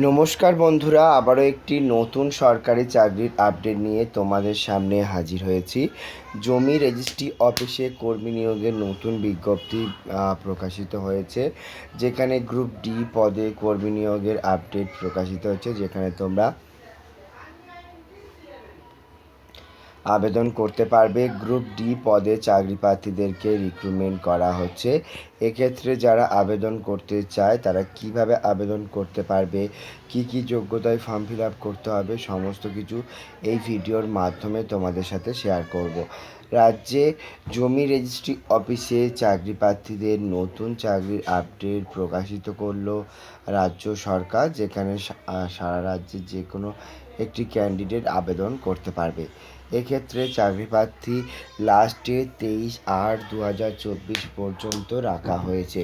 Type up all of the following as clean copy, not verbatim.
নমস্কার বন্ধুরা, আবারও একটি নতুন সরকারি চাকরির আপডেট নিয়ে তোমাদের সামনে হাজির হয়েছি। জমি রেজিস্ট্রি অফিসে কর্মী নিয়োগের নতুন বিজ্ঞপ্তি প্রকাশিত হয়েছে, যেখানে গ্রুপ ডি পদে কর্মী নিয়োগের আপডেট প্রকাশিত হয়েছে, যেখানে তোমরা আবেদন করতে পারবে। গ্রুপ ডি পদে চাকরি প্রার্থীদেরকে রিক্রুটমেন্ট করা হচ্ছে। এক্ষেত্রে যারা আবেদন করতে চায় তারা কিভাবে আবেদন করতে পারবে, কি কি যোগ্যতায় ফর্ম ফিল আপ করতে হবে, সমস্ত কিছু এই ভিডিওর মাধ্যমে তোমাদের সাথে শেয়ার করব। রাজ্যে জমি রেজিস্ট্রি অফিসে চাকরি প্রার্থীদের নতুন চাকরির আপডেট প্রকাশিত করলো রাজ্য সরকার, যেখানে সারা রাজ্যে যে কোনো একটি ক্যান্ডিডেট আবেদন করতে পারবে। এক্ষেত্রে চাকরি প্রার্থী লাস্টে 23/8/2024 পর্যন্ত রাখা হয়েছে।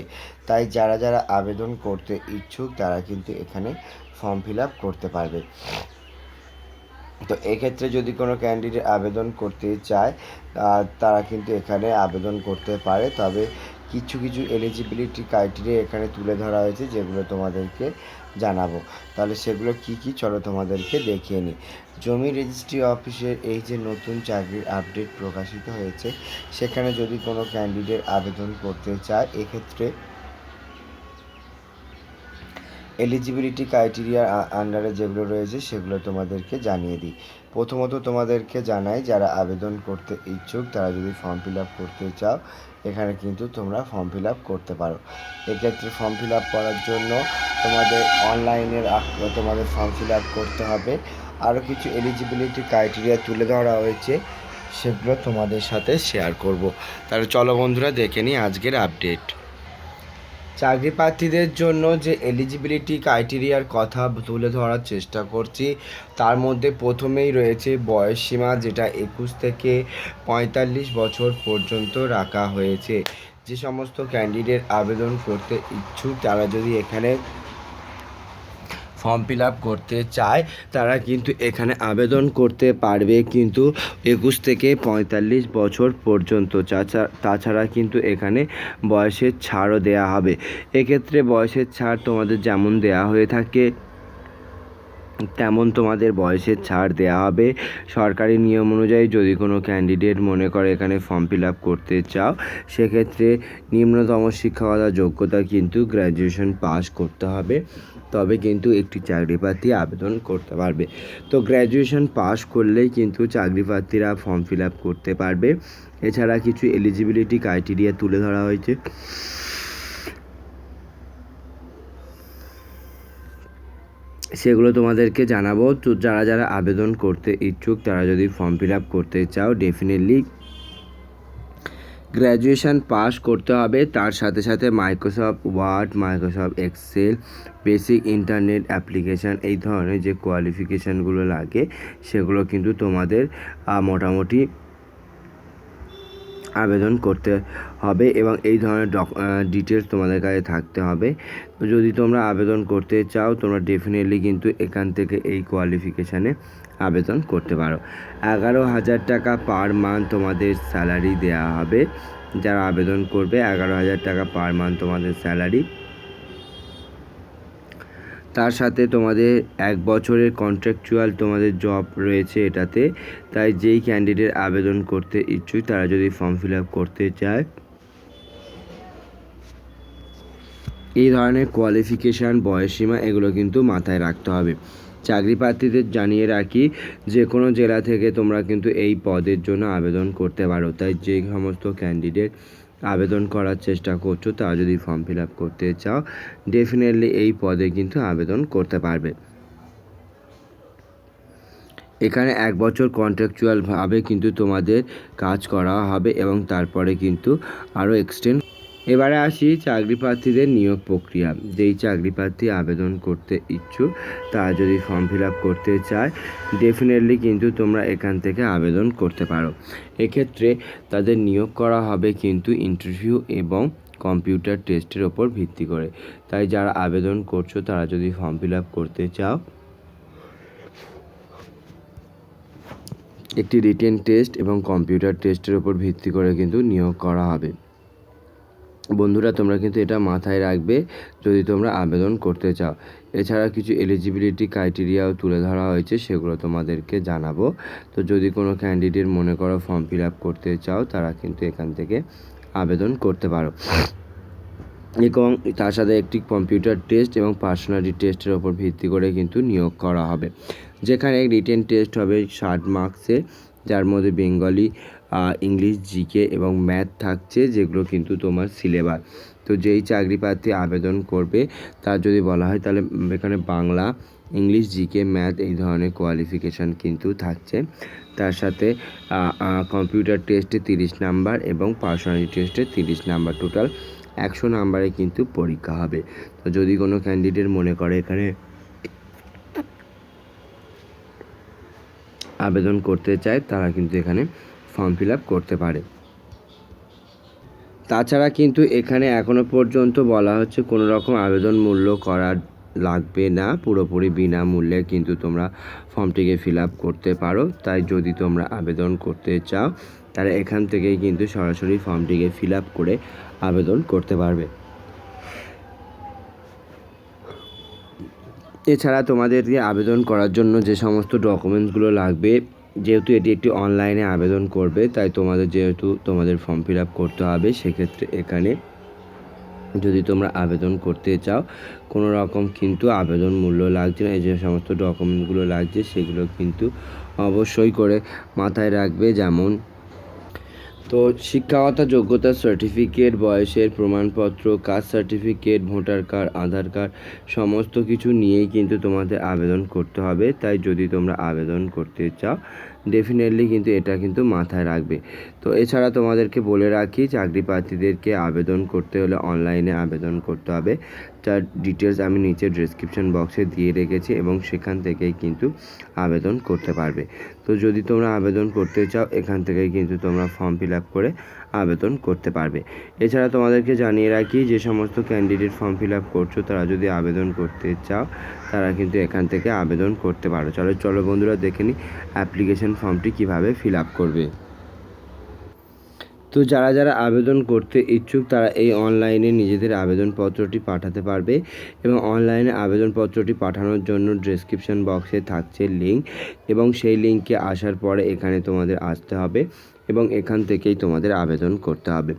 তাই যারা যারা আবেদন করতে ইচ্ছুক তারা কিন্তু এখানে ফর্ম ফিল আপ করতে পারবে। তো এক্ষেত্রে যদি কোনো ক্যান্ডিডেট আবেদন করতে চায় তারা কিন্তু এখানে আবেদন করতে পারে, তবে কিছু কিছু এলিজিবিলিটি ক্রাইটেরিয়া এখানে তুলে ধরা হয়েছে, যেগুলো তোমাদেরকে জানাবো। তাহলে সেগুলো কি কি চলো তোমাদেরকে দেখিয়ে নিই। জমি রেজিস্ট্রি অফিসের এই যে নতুন চাকরির আপডেট প্রকাশিত হয়েছে, সেখানে যদি কোনো ক্যান্ডিডেট আবেদন করতে চায় এক্ষেত্রে এলিজিবিলিটি ক্রাইটেরিয়ার আন্ডারে যেগুলো রয়েছে সেগুলো তোমাদেরকে জানিয়ে দিই। প্রথমত তোমাদেরকে জানাই, যারা আবেদন করতে ইচ্ছুক তারা যদি ফর্ম ফিল আপ করতে চাও এখানে কিন্তু তোমরা ফর্ম ফিল আপ করতে পারো। এক্ষেত্রে ফর্ম ফিল আপ করার জন্য তোমাদের অনলাইনের তোমাদের ফর্ম ফিল আপ করতে হবে। আরও কিছু এলিজিবিলিটি ক্রাইটেরিয়া তুলে ধরা হয়েছে, সেগুলো তোমাদের সাথে শেয়ার করব। তাহলে চলো বন্ধুরা দেখে নিই আজকের আপডেট। চাকরি প্রার্থীদের জন্য যে এলিজিবিলিটি ক্রাইটেরিয়ার কথা তুলে ধরার চেষ্টা করছি, তার মধ্যে প্রথমেই রয়েছে বয়সসীমা, যেটা 21 থেকে 45 বছর পর্যন্ত রাখা হয়েছে। যে সমস্ত ক্যান্ডিডেট আবেদন করতে ইচ্ছুক তারা যদি এখানে ফর্ম ফিল আপ করতে চায় তারা কিন্তু এখানে আবেদন করতে পারবে, কিন্তু 21 থেকে 45 বছর পর্যন্ত। তাছাড়া কিন্তু এখানে বয়সের ছাড়ও দেয়া হবে। এক্ষেত্রে বয়সের ছাড় তোমাদের যেমন দেয়া হয়ে থাকে তেমন তোমাদের বয়সের ছাড় দেওয়া হবে। সরকারি নিয়ম অনুযায়ী যদি কোনো ক্যান্ডিডেট মনে করে এখানে ফর্ম ফিল আপ করতে চাও, সেক্ষেত্রে নিম্নতম শিক্ষাগত যোগ্যতা কিন্তু গ্র্যাজুয়েশন পাস করতে হবে, তবে কিন্তু একটি চাকরি প্রার্থী আবেদন করতে পারবে। তো গ্র্যাজুয়েশন পাস করলেই কিন্তু চাকরি প্রার্থীরা ফর্ম ফিল আপ করতে পারবে। এছাড়া কিছু এলিজিবিলিটি ক্রাইটেরিয়া তুলে ধরা হয়েছে, সেগুলো তোমাদেরকে জানাবো। তো যারা যারা আবেদন করতে ইচ্ছুক তারা যদি ফর্ম ফিল আপ করতে চাও ডেফিনেটলি গ্র্যাজুয়েশন পাস করতে হবে। তার সাথে সাথে Microsoft Word, Microsoft Excel, basic internet application, এই ধরনের যে কোয়ালিফিকেশানগুলো লাগে সেগুলো কিন্তু তোমাদের মোটামুটি আবেদন করতে হবে এবং এই ধরনের ডিটেলস তোমাদের কাছে থাকতে হবে। তো যদি তোমরা আবেদন করতে চাও তোমরা ডেফিনেটলি কিন্তু এখান থেকে এই কোয়ালিফিকেশানে আবেদন করতে পারো। 11,000 টাকা পার মান্থ তোমাদের স্যালারি দেওয়া হবে। যারা আবেদন করবে 11,000 টাকা পার মান্থ তোমাদের স্যালারি। তার সাথে তোমাদের 1 বছরের কন্ট্রাকচুয়াল তোমাদের জব রয়েছে এটাতে। তাই যেই ক্যান্ডিডেট আবেদন করতে ইচ্ছুক তারা যদি ফর্ম ফিল আপ করতে চায় এই ধরনের কোয়ালিফিকেশান, বয়সসীমা এগুলো কিন্তু মাথায় রাখতে হবে। চাকরি প্রার্থীদের জানিয়ে রাখি, যে কোনো জেলা থেকে তোমরা কিন্তু এই পদের জন্য আবেদন করতে পারো। তাই যে সমস্ত ক্যান্ডিডেট আবেদন করার চেষ্টা করছো তারা যদি ফর্ম ফিল আপ করতে চাও ডেফিনেটলি এই পদে কিন্তু আবেদন করতে পারবে। এখানে 1 বছর কন্ট্রাকচুয়ালভাবে কিন্তু তোমাদের কাজ করা হবে এবং তারপরে কিন্তু আরও এক্সটেন্ড। এবারে আসি চাকরি প্রার্থীদের নিয়োগ প্রক্রিয়া। যেই চাকরি প্রার্থী আবেদন করতে ইচ্ছুক তারা যদি ফর্ম ফিল আপ করতে চায় ডেফিনেটলি কিন্তু তোমরা এখান থেকে আবেদন করতে পারো। এক্ষেত্রে তাদের নিয়োগ করা হবে কিন্তু ইন্টারভিউ এবং কম্পিউটার টেস্টের ওপর ভিত্তি করে। তাই যারা আবেদন করছো তারা যদি ফর্ম ফিল আপ করতে চাও একটি রিটেন টেস্ট এবং কম্পিউটার টেস্টের ওপর ভিত্তি করে কিন্তু নিয়োগ করা হবে। বন্ধুরা তোমরা কিন্তু এটা মাথায় রাখবে যদি তোমরা আবেদন করতে চাও। এছাড়া কিছু এলিজিবিলিটি ক্রাইটেরিয়াও তুলে ধরা হয়েছে, সেগুলো তোমাদেরকে জানাবো। তো যদি কোনো ক্যান্ডিডেট মনে করো ফর্ম ফিল আপ করতে চাও, তারা কিন্তু এখান থেকে আবেদন করতে পারো। এবং তার সাথে একটি কম্পিউটার টেস্ট এবং পার্সোনালিটি টেস্টের ওপর ভিত্তি করে কিন্তু নিয়োগ করা হবে, যেখানে রিটেন টেস্ট হবে 60 মার্কসে, যার মধ্যে বেঙ্গলি, ইংলিশ, জিকে এবং ম্যাথ থাকছে, যেগুলো কিন্তু তোমার সিলেবাস। তো যেই চাকরি প্রার্থী আবেদন করবে তার যদি বলা হয় তাহলে এখানে বাংলা, ইংলিশ, জিকে, ম্যাথ এই ধরনের কোয়ালিফিকেশান কিন্তু থাকছে। তার সাথে কম্পিউটার টেস্টে 30 নাম্বার এবং পার্সোনালিটি টেস্টে 30 নাম্বার, টোটাল 100 নাম্বারে কিন্তু পরীক্ষা হবে। তো যদি কোনো ক্যান্ডিডেট মনে করে এখানে আবেদন করতে চায়, তারা কিন্তু এখানে ফর্ম ফিল আপ করতে পারে। তাছাড়া কিন্তু এখানে এখনও পর্যন্ত বলা হচ্ছে কোনো রকম আবেদন মূল্য করা লাগবে না, পুরোপুরি বিনামূল্যে কিন্তু তোমরা ফর্মটিকে ফিল আপ করতে পারো। তাই যদি তোমরা আবেদন করতে চাও, তাহলে এখান থেকেই কিন্তু সরাসরি ফর্মটিকে ফিল আপ করে আবেদন করতে পারবে। এছাড়া তোমাদেরকে আবেদন করার জন্য যে সমস্ত ডকুমেন্টসগুলো লাগবে, যেহেতু এটি একটি অনলাইনে আবেদন করবে, তাই তোমাদের ফর্ম ফিল আপ করতে হবে। সেক্ষেত্রে এখানে যদি তোমরা আবেদন করতে চাও, কোনো রকম কিন্তু আবেদন মূল্য লাগছে না। এই যে সমস্ত ডকুমেন্টসগুলো লাগছে সেগুলো কিন্তু অবশ্যই করে মাথায় রাখবে, যেমন তো শিক্ষাগত যোগ্যতার সার্টিফিকেট, বয়সের প্রমাণপত্র, কাস্ট সার্টিফিকেট, ভোটার কার্ড, আধার কার্ড, সমস্ত কিছু নিয়েই কিন্তু তোমাদের আবেদন করতে হবে। তাই যদি তোমরা আবেদন করতে চাও, ডেফিনেটলি কিন্তু এটা কিন্তু মাথায় রাখবে। তো এছাড়া তোমাদেরকে বলে রাখি, চাকরি প্রার্থীদেরকে আবেদন করতে হলে অনলাইনে আবেদন করতে হবে, যার ডিটেলস আমি নিচে ডেসক্রিপশন বক্সে দিয়ে রেখেছি এবং সেখান থেকেই কিন্তু আবেদন করতে পারবে। তো যদি তোমরা আবেদন করতে চাও, এখান থেকেই কিন্তু তোমরা ফর্ম ফিল আপ করে আবেদন করতে পারবে। এছাড়া তোমাদেরকে জানিয়ে রাখি, যে সমস্ত ক্যান্ডিডেট ফর্ম ফিল আপ করছো, তারা যদি আবেদন করতে চাও, তারা কিন্তু এখান থেকে আবেদন করতে পারো। চলো বন্ধুরা দেখে নিই অ্যাপ্লিকেশন ফর্মটি কীভাবে ফিল আপ করবে। তো যারা আবেদন করতে ইচ্ছুক, তারা এই অনলাইনে নিজেদের আবেদনপত্রটি পাঠাতে পারবে এবং অনলাইনে আবেদনপত্রটি পাঠানোর জন্য ডেসক্রিপশন বক্সে থাকছে লিঙ্ক, এবং সেই লিঙ্কে আসার পরে এখানে তোমাদের আসতে হবে এবং এখান থেকেই তোমাদের আবেদন করতে হবে।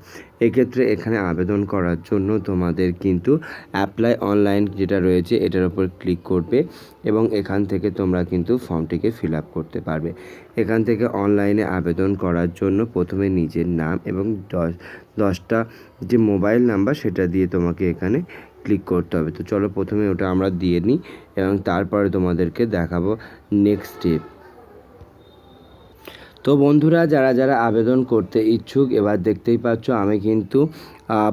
এক্ষেত্রে এখানে আবেদন করার জন্য তোমাদের কিন্তু অ্যাপ্লাই অনলাইন যেটা রয়েছে এটার উপর ক্লিক করবে এবং এখান থেকে তোমরা কিন্তু ফর্মটিকে ফিল আপ করতে পারবে। এখান থেকে অনলাইনে আবেদন করার জন্য প্রথমে নিজের নাম এবং 10টা যে মোবাইল নাম্বার সেটা দিয়ে তোমাকে এখানে ক্লিক করতে হবে। তো চলো প্রথমে ওটা আমরা দিয়ে নিই এবং তারপরে তোমাদেরকে দেখাবো নেক্সট স্টেপ। তো বন্ধুরা যারা আবেদন করতে ইচ্ছুক, এবার দেখতেই পাচ্ছ আমি কিন্তু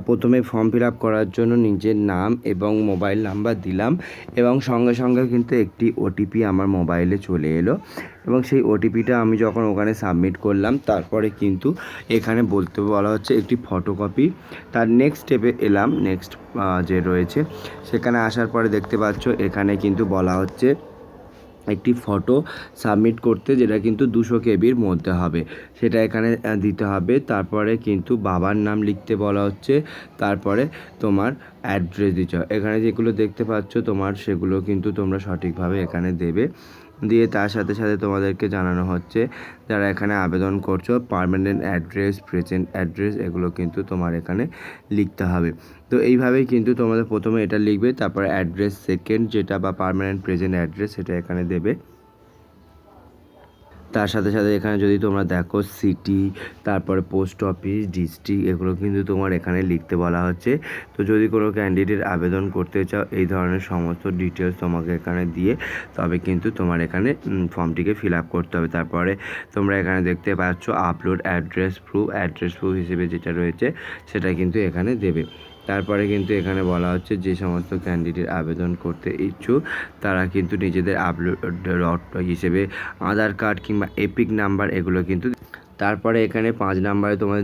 প্রথমে ফর্ম ফিল আপ করার জন্য নিজের নাম এবং মোবাইল নাম্বার দিলাম এবং সঙ্গে সঙ্গে কিন্তু একটি ওটিপি আমার মোবাইলে চলে এলো এবং সেই ওটিপিটা আমি যখন ওখানে সাবমিট করলাম, তারপরে কিন্তু এখানে বলা হচ্ছে একটি ফটোকপি। তার নেক্সট স্টেপে এলাম, নেক্সট যে রয়েছে সেখানে আসার পরে দেখতে পাচ্ছ এখানে কিন্তু বলা হচ্ছে একটি ফটো সাবমিট করতে, যেটা কিন্তু 200 কেবির মধ্যে হবে, সেটা এখানে দিতে হবে। তারপরে কিন্তু বাবার নাম লিখতে বলা হচ্ছে, তারপরে তোমার অ্যাড্রেস দিতে হবে। এখানে যেগুলো দেখতে পাচ্ছ তোমার, সেগুলো কিন্তু তোমরা সঠিকভাবে এখানে দেবে। দিয়ে তার সাথে সাথে তোমাদেরকে জানানো হচ্ছে, যারা এখানে আবেদন করছো, পার্মানেন্ট অ্যাড্রেস, প্রেজেন্ট অ্যাড্রেস, এগুলো কিন্তু তোমার এখানে লিখতে হবে। তো এইভাবেই কিন্তু তোমাদের প্রথমে এটা লিখবে, তারপরে অ্যাড্রেস সেকেন্ড যেটা বা পার্মানেন্ট প্রেজেন্ট অ্যাড্রেস সেটা এখানে দেবে। তার সাথে সাথে এখানে যদি তোমরা দেখো সিটি, তারপরে পোস্ট অফিস, ডিস্ট্রিক্ট, এগুলো কিন্তু তোমার এখানে লিখতে বলা হচ্ছে। তো যদি কোনো ক্যান্ডিডেট আবেদন করতে চাও, এই ধরনের সমস্ত ডিটেলস তোমাকে এখানে দিয়ে তবে কিন্তু তোমার এখানে ফর্মটিকে ফিল আপ করতে হবে। তারপরে তোমরা এখানে দেখতে পাচ্ছ আপলোড অ্যাড্রেস প্রুফ হিসেবে যেটা রয়েছে সেটা কিন্তু এখানে দেবে। তারপরে কিন্তু এখানে বলা হচ্ছে যে সমস্ত ক্যান্ডিডেট আবেদন করতে ইচ্ছুক, তারা কিন্তু নিজেদের আপলোড হিসেবে আধার কার্ড কিংবা এপিক নাম্বার এগুলো কিন্তু। তারপরে এখানে 5 নাম্বারে তোমার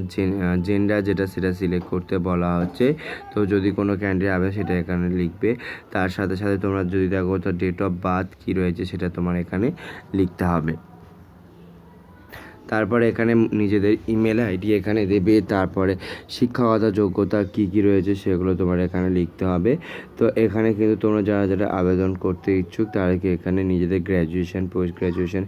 জেন্ডার যেটা সেটা সিলেক্ট করতে বলা হচ্ছে। তো যদি কোনো ক্যান্ডিডেট আবেদন সেটা এখানে লিখবে। তার সাথে সাথে তোমরা যদি দেখো তো ডেট অফ বার্থ কী রয়েছে সেটা তোমার এখানে লিখতে হবে। তারপরে এখানে নিজেদের ইমেল আইডি এখানে দেবে, তারপরে শিক্ষাগত যোগ্যতা কী কী রয়েছে সেগুলো তোমার এখানে লিখতে হবে। তো এখানে কিন্তু তোমরা যারা যারা আবেদন করতে ইচ্ছুক তাদেরকে এখানে নিজেদের গ্র্যাজুয়েশন, পোস্ট গ্র্যাজুয়েশন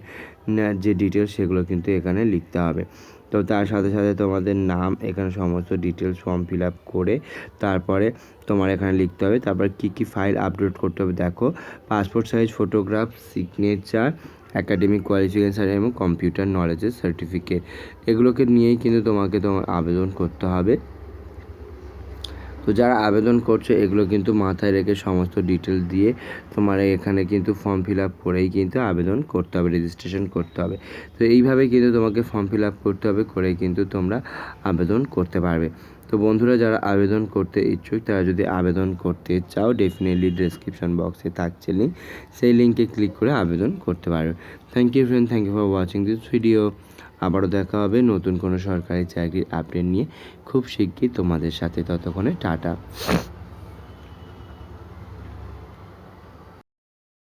যে ডিটেলস সেগুলো কিন্তু এখানে লিখতে হবে। তো তার সাথে সাথে তোমাদের নাম, এখানে সমস্ত ডিটেলস ফর্ম ফিল আপ করে তারপরে তোমার এখানে লিখতে হবে। তারপরে কী কী ফাইল আপলোড করতে হবে দেখো, passport size photograph, signature, academic qualification এবং কম্পিউটার নলেজের সার্টিফিকেট, এগুলোকে নিয়েই কিন্তু তোমার আবেদন করতে হবে। তো যারা আবেদন করছো এগুলো কিন্তু মাথায় রেখে সমস্ত ডিটেলস দিয়ে তোমার এখানে কিন্তু ফর্ম ফিল আপ করেই কিন্তু আবেদন করতে হবে, রেজিস্ট্রেশন করতে হবে। তো এইভাবে কিন্তু তোমাকে ফর্ম ফিল আপ করতে হবে, করেই কিন্তু তোমরা আবেদন করতে পারবে। তো বন্ধুরা, যারা আবেদন করতে ইচ্ছুক তারা যদি আবেদন করতে চাও ডেফিনেটলি ডেসক্রিপশন বক্সে থাকছে লিঙ্ক, সেই লিঙ্কে ক্লিক করে আবেদন করতে পারবে। Thank you friend, thank you for watching this video. আবারও দেখা হবে নতুন কোনো সরকারি চাকরির আপডেট নিয়ে খুব শিগগির তোমাদের সাথে। ততক্ষণে টাটা।